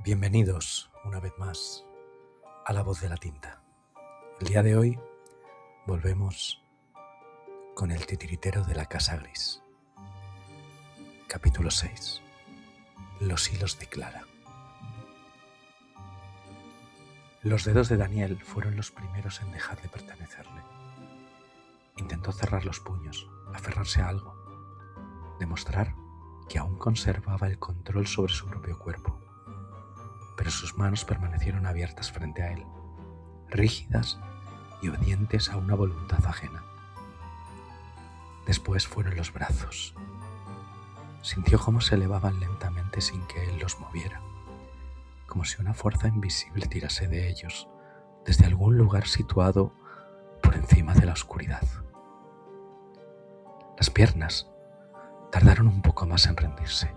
Bienvenidos una vez más a La Voz de la Tinta. El día de hoy volvemos con El titiritero de la Casa Gris. Capítulo 6. Los hilos de Clara. Los dedos de Daniel fueron los primeros en dejar de pertenecerle. Intentó cerrar los puños, aferrarse a algo, demostrar que aún conservaba el control sobre su propio cuerpo. Pero sus manos permanecieron abiertas frente a él, rígidas y obedientes a una voluntad ajena. Después fueron los brazos. Sintió cómo se elevaban lentamente sin que él los moviera, como si una fuerza invisible tirase de ellos desde algún lugar situado por encima de la oscuridad. Las piernas tardaron un poco más en rendirse,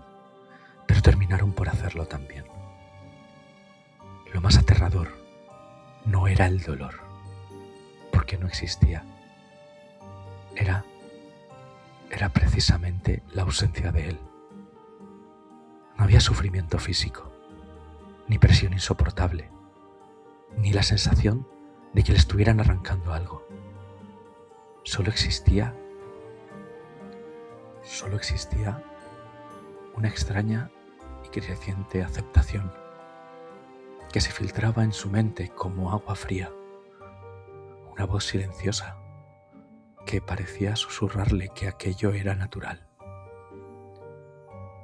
pero terminaron por hacerlo también. Lo más aterrador no era el dolor, porque no existía. Era precisamente la ausencia de él. No había sufrimiento físico, ni presión insoportable, ni la sensación de que le estuvieran arrancando algo. Solo existía una extraña y creciente aceptación que se filtraba en su mente como agua fría, una voz silenciosa que parecía susurrarle que aquello era natural,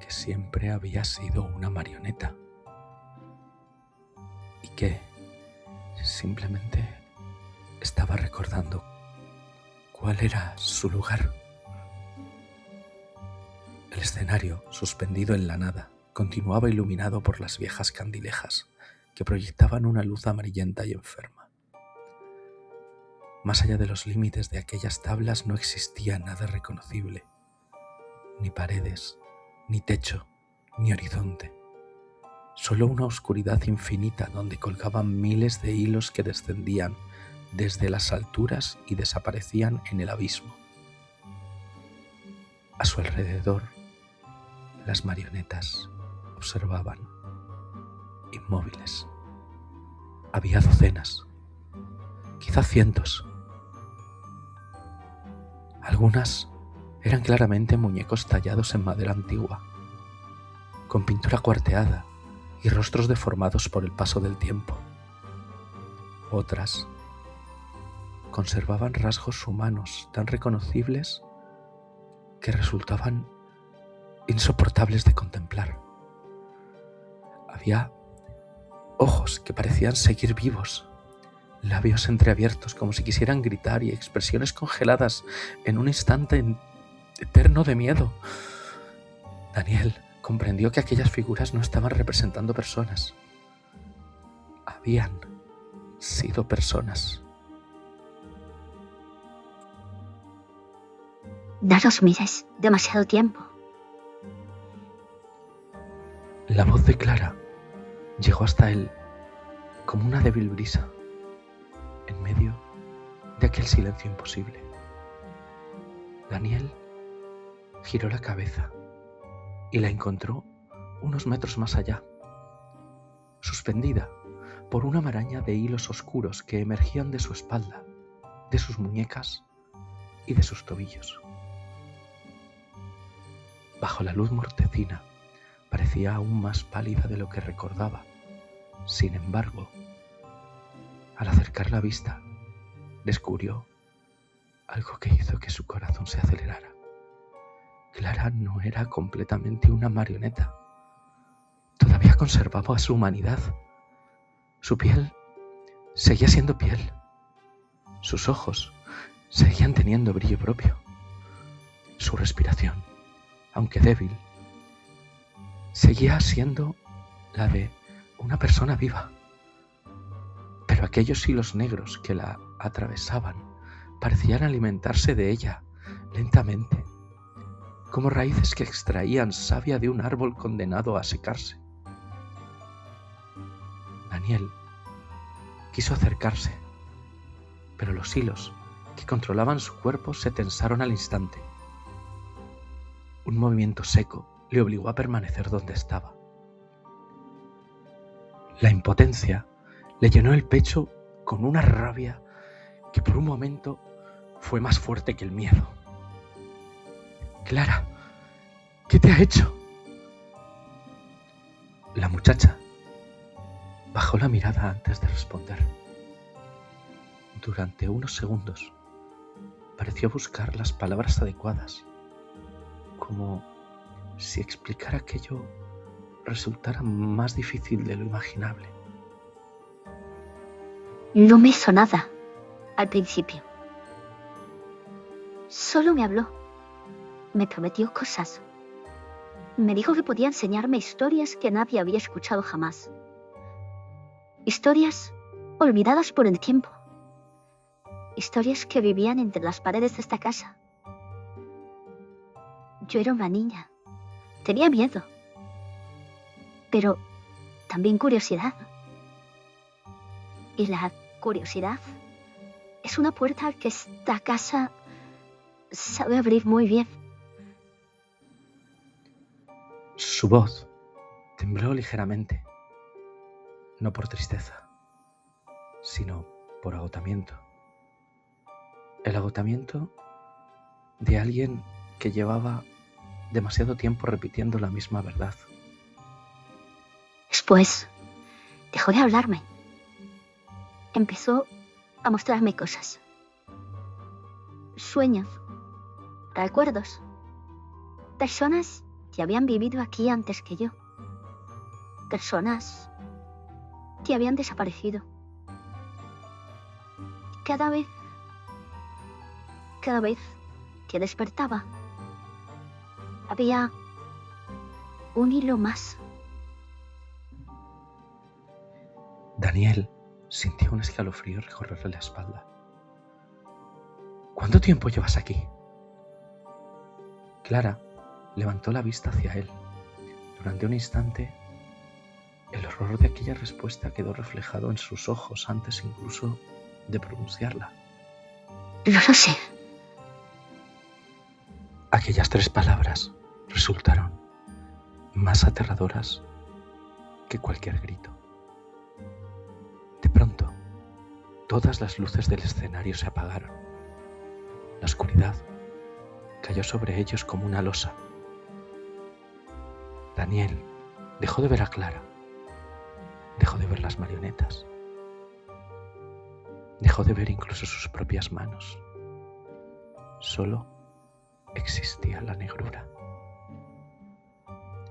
que siempre había sido una marioneta y que simplemente estaba recordando cuál era su lugar. El escenario, suspendido en la nada, continuaba iluminado por las viejas candilejas que proyectaban una luz amarillenta y enferma. Más allá de los límites de aquellas tablas no existía nada reconocible, ni paredes, ni techo, ni horizonte, solo una oscuridad infinita donde colgaban miles de hilos que descendían desde las alturas y desaparecían en el abismo. A su alrededor, las marionetas observaban, inmóviles. Había docenas, quizá cientos. Algunas eran claramente muñecos tallados en madera antigua, con pintura cuarteada y rostros deformados por el paso del tiempo. Otras conservaban rasgos humanos tan reconocibles que resultaban insoportables de contemplar. Había ojos que parecían seguir vivos, labios entreabiertos como si quisieran gritar y expresiones congeladas en un instante eterno de miedo. Daniel comprendió que aquellas figuras no estaban representando personas. Habían sido personas. No los mires demasiado tiempo. La voz de Clara llegó hasta él como una débil brisa, en medio de aquel silencio imposible. Daniel giró la cabeza y la encontró unos metros más allá, suspendida por una maraña de hilos oscuros que emergían de su espalda, de sus muñecas y de sus tobillos. Bajo la luz mortecina parecía aún más pálida de lo que recordaba. Sin embargo, al acercar la vista, descubrió algo que hizo que su corazón se acelerara. Clara no era completamente una marioneta. Todavía conservaba su humanidad. Su piel seguía siendo piel. Sus ojos seguían teniendo brillo propio. Su respiración, aunque débil, seguía siendo la de una persona viva. Pero aquellos hilos negros que la atravesaban parecían alimentarse de ella lentamente, como raíces que extraían savia de un árbol condenado a secarse. Daniel quiso acercarse, pero los hilos que controlaban su cuerpo se tensaron al instante. Un movimiento seco le obligó a permanecer donde estaba. La impotencia le llenó el pecho con una rabia que por un momento fue más fuerte que el miedo. Clara, ¿qué te ha hecho? La muchacha bajó la mirada antes de responder. Durante unos segundos pareció buscar las palabras adecuadas, como si explicar aquello resultara más difícil de lo imaginable. No me hizo nada al principio. Solo me habló. Me prometió cosas. Me dijo que podía enseñarme historias que nadie había escuchado jamás. Historias olvidadas por el tiempo. Historias que vivían entre las paredes de esta casa. Yo era una niña. Tenía miedo. Pero también curiosidad. Y la curiosidad es una puerta que esta casa sabe abrir muy bien. Su voz tembló ligeramente, no por tristeza, sino por agotamiento. El agotamiento de alguien que llevaba demasiado tiempo repitiendo la misma verdad. Después dejó de hablarme. Empezó a mostrarme cosas. Sueños, recuerdos, personas que habían vivido aquí antes que yo, personas que habían desaparecido. Cada vez que despertaba, había un hilo más. Daniel sintió un escalofrío recorrerle la espalda. ¿Cuánto tiempo llevas aquí? Clara levantó la vista hacia él. Durante un instante, el horror de aquella respuesta quedó reflejado en sus ojos antes incluso de pronunciarla. No lo sé. Aquellas 3 palabras resultaron más aterradoras que cualquier grito. De pronto, todas las luces del escenario se apagaron. La oscuridad cayó sobre ellos como una losa. Daniel dejó de ver a Clara, dejó de ver las marionetas, dejó de ver incluso sus propias manos. Solo existía la negrura.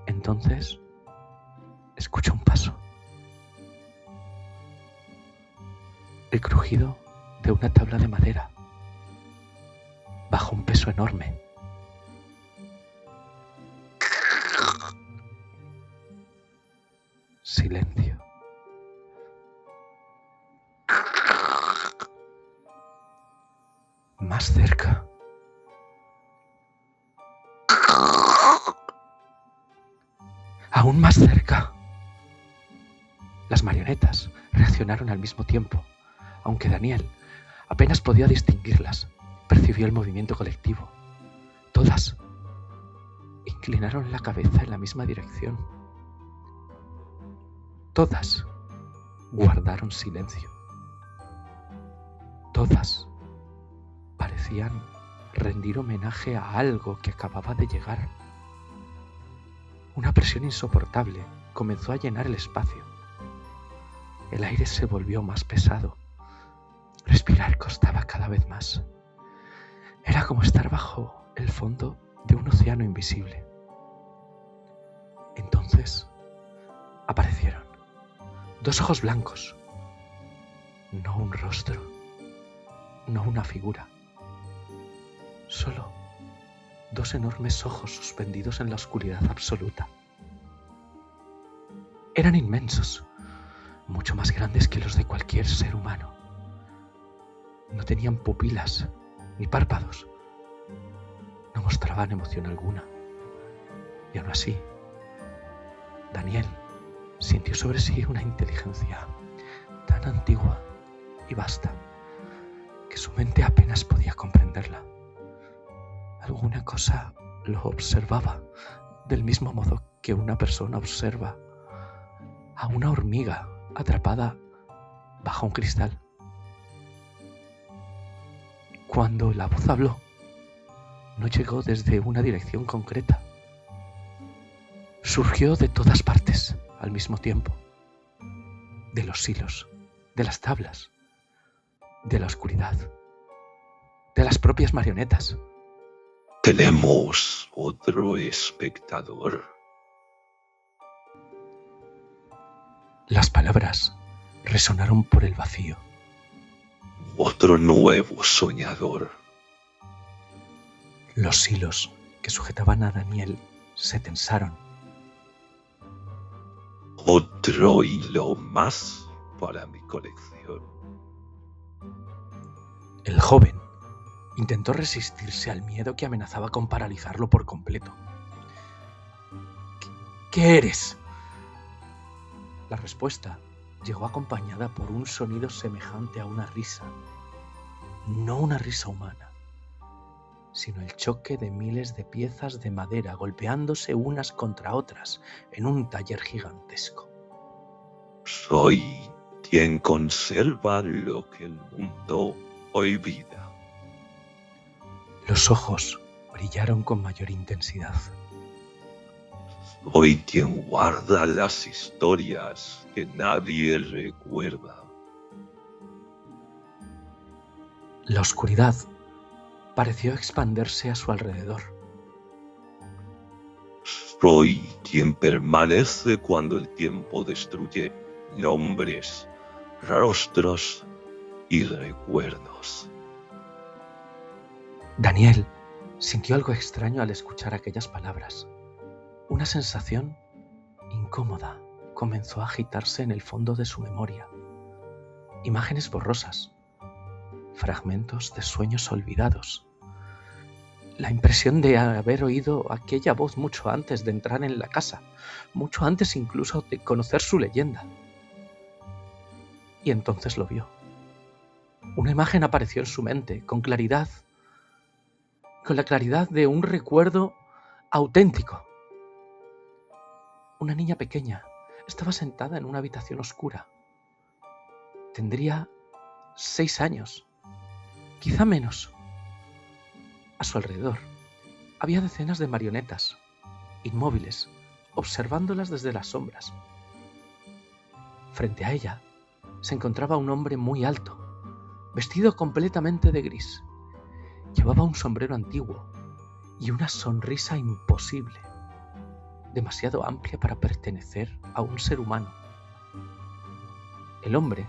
Entonces, escuchó un paso. El crujido de una tabla de madera bajo un peso enorme. Silencio. Más cerca. Aún más cerca. Las marionetas reaccionaron al mismo tiempo, aunque Daniel apenas podía distinguirlas. Percibió el movimiento colectivo. Todas inclinaron la cabeza en la misma dirección. Todas guardaron silencio. Todas parecían rendir homenaje a algo que acababa de llegar. Una presión insoportable comenzó a llenar el espacio. El aire se volvió más pesado. Respirar costaba cada vez más. Era como estar bajo el fondo de un océano invisible. Entonces aparecieron 2 ojos blancos, no un rostro, no una figura, solo 2 enormes ojos suspendidos en la oscuridad absoluta. Eran inmensos, mucho más grandes que los de cualquier ser humano. No tenían pupilas ni párpados. No mostraban emoción alguna. Y aún así, Daniel sintió sobre sí una inteligencia tan antigua y vasta que su mente apenas podía comprenderla. Alguna cosa lo observaba del mismo modo que una persona observa a una hormiga atrapada bajo un cristal. Cuando la voz habló, no llegó desde una dirección concreta. Surgió de todas partes al mismo tiempo. De los hilos, de las tablas, de la oscuridad, de las propias marionetas. Tenemos otro espectador. Las palabras resonaron por el vacío. Otro nuevo soñador. Los hilos que sujetaban a Daniel se tensaron. Otro hilo más para mi colección. El joven intentó resistirse al miedo que amenazaba con paralizarlo por completo. ¿Qué eres? La respuesta llegó acompañada por un sonido semejante a una risa. No una risa humana, sino el choque de miles de piezas de madera golpeándose unas contra otras en un taller gigantesco. Soy quien conserva lo que el mundo olvida. Los ojos brillaron con mayor intensidad. Soy quien guarda las historias que nadie recuerda. La oscuridad pareció expandirse a su alrededor. Soy quien permanece cuando el tiempo destruye nombres, rostros y recuerdos. Daniel sintió algo extraño al escuchar aquellas palabras. Una sensación incómoda comenzó a agitarse en el fondo de su memoria. Imágenes borrosas, fragmentos de sueños olvidados. La impresión de haber oído aquella voz mucho antes de entrar en la casa, mucho antes incluso de conocer su leyenda. Y entonces lo vio. Una imagen apareció en su mente, con claridad, con la claridad de un recuerdo auténtico. Una niña pequeña estaba sentada en una habitación oscura. Tendría 6 años, quizá menos. A su alrededor había decenas de marionetas, inmóviles, observándolas desde las sombras. Frente a ella se encontraba un hombre muy alto, vestido completamente de gris. Llevaba un sombrero antiguo y una sonrisa imposible, demasiado amplia para pertenecer a un ser humano. El hombre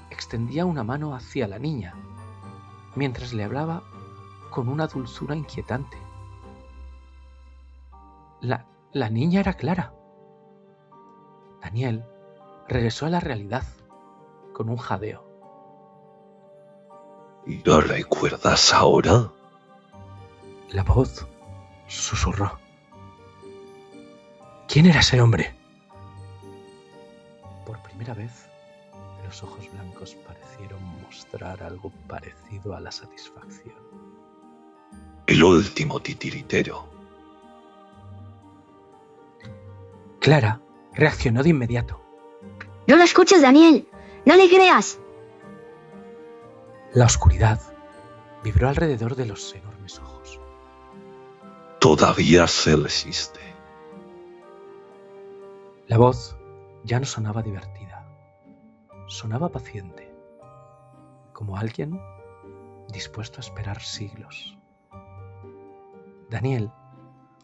extendía una mano hacia la niña, mientras le hablaba con una dulzura inquietante. La niña era Clara. Daniel regresó a la realidad con un jadeo. ¿Y lo recuerdas ahora? La voz susurró. ¿Quién era ese hombre? Por primera vez, los ojos blancos parecieron mostrar algo parecido a la satisfacción. El último titiritero. Clara reaccionó de inmediato. No lo escuches, Daniel. No le creas. La oscuridad vibró alrededor de los enormes ojos. Todavía se resiste. La voz ya no sonaba divertida. Sonaba paciente, como alguien dispuesto a esperar siglos. Daniel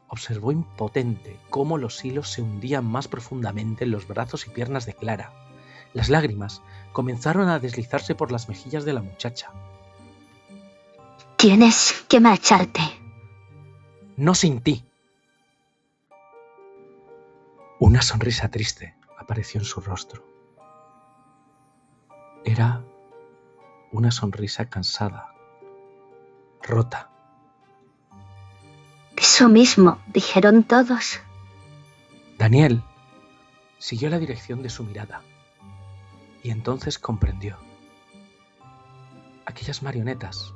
observó impotente cómo los hilos se hundían más profundamente en los brazos y piernas de Clara. Las lágrimas comenzaron a deslizarse por las mejillas de la muchacha. Tienes que marcharte. No sin ti. Una sonrisa triste apareció en su rostro. Era una sonrisa cansada, rota. Eso mismo dijeron todos. Daniel siguió la dirección de su mirada y entonces comprendió. Aquellas marionetas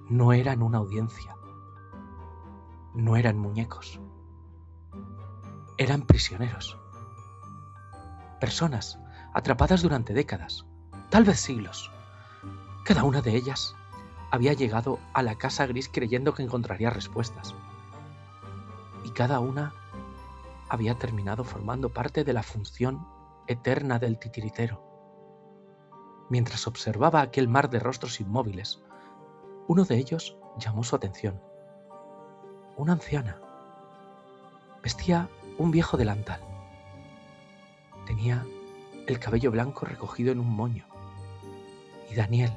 no eran una audiencia, no eran muñecos, eran prisioneros, personas atrapadas durante décadas, tal vez siglos. Cada una de ellas había llegado a la casa gris creyendo que encontraría respuestas. Y cada una había terminado formando parte de la función eterna del titiritero. Mientras observaba aquel mar de rostros inmóviles, uno de ellos llamó su atención. Una anciana. Vestía un viejo delantal. Tenía el cabello blanco recogido en un moño. Y Daniel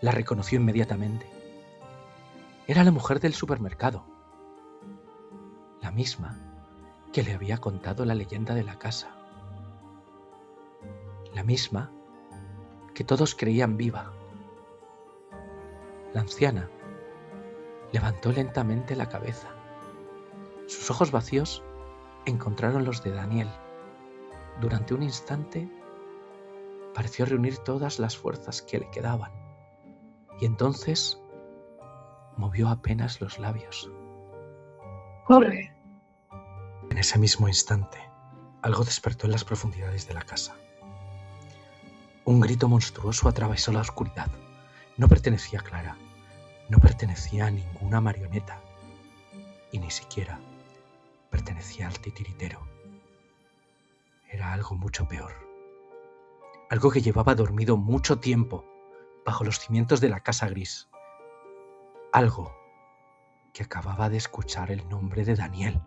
la reconoció inmediatamente. Era la mujer del supermercado, la misma que le había contado la leyenda de la casa, la misma que todos creían viva. La anciana levantó lentamente la cabeza. Sus ojos vacíos encontraron los de Daniel. Durante un instante pareció reunir todas las fuerzas que le quedaban, y entonces movió apenas los labios. Jorge. En ese mismo instante, algo despertó en las profundidades de la casa. Un grito monstruoso atravesó la oscuridad. No pertenecía a Clara, no pertenecía a ninguna marioneta, y ni siquiera pertenecía al titiritero. Era algo mucho peor. Algo que llevaba dormido mucho tiempo bajo los cimientos de la casa gris. Algo que acababa de escuchar el nombre de Daniel.